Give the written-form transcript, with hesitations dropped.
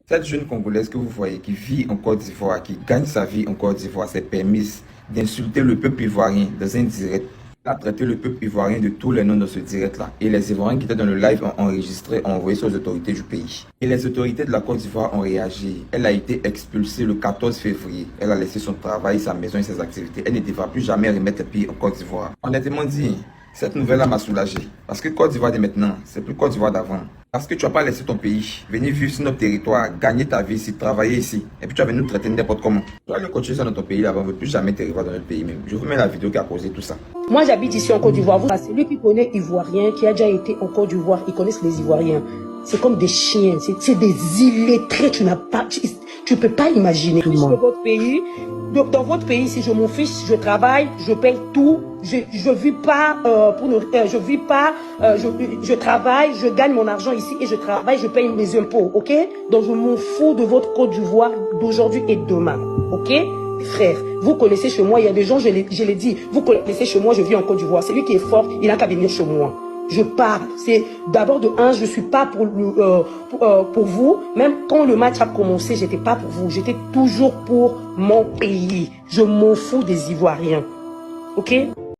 Cette jeune Congolaise que vous voyez qui vit en Côte d'Ivoire, qui gagne sa vie en Côte d'Ivoire, s'est permise d'insulter le peuple ivoirien dans un direct. Elle a traité le peuple ivoirien de tous les noms dans ce direct-là. Et les Ivoiriens qui étaient dans le live ont enregistré, ont envoyé ça aux autorités du pays. Et les autorités de la Côte d'Ivoire ont réagi. Elle a été expulsée le 14 février. Elle a laissé son travail, sa maison et ses activités. Elle ne devra plus jamais remettre le pays en Côte d'Ivoire. Honnêtement dit, cette nouvelle-là m'a soulagé. Parce que Côte d'Ivoire de maintenant, c'est plus Côte d'Ivoire d'avant. Parce que tu n'as pas laissé ton pays, venir vivre sur notre territoire, gagner ta vie ici, travailler ici. Et puis tu vas venir nous traiter n'importe comment. Tu vas aller continuer ça dans ton pays là-bas, on ne veut plus jamais te revoir dans notre pays même. Je vous mets la vidéo qui a causé tout ça. Moi j'habite ici en Côte d'Ivoire. C'est lui qui connaît Ivoirien, qui a déjà été en Côte d'Ivoire, ils connaissent les Ivoiriens. C'est comme des chiens, c'est des illettrés, tu peux pas imaginer. Votre pays, dans votre pays, si je m'en fiche, je travaille, je paye tout, je vis pas je travaille, je gagne mon argent ici et je travaille, je paye mes impôts, ok? Donc je m'en fous de votre Côte d'Ivoire d'aujourd'hui et demain, ok? Frère, vous connaissez chez moi, il y a des gens, je l'ai dit, vous connaissez chez moi, je vis en Côte d'Ivoire, celui qui est fort, il n'a qu'à venir chez moi. Je parle, c'est d'abord de un, je suis pas pour vous, même quand le match a commencé, j'étais pas pour vous, j'étais toujours pour mon pays. Je m'en fous des Ivoiriens, ok?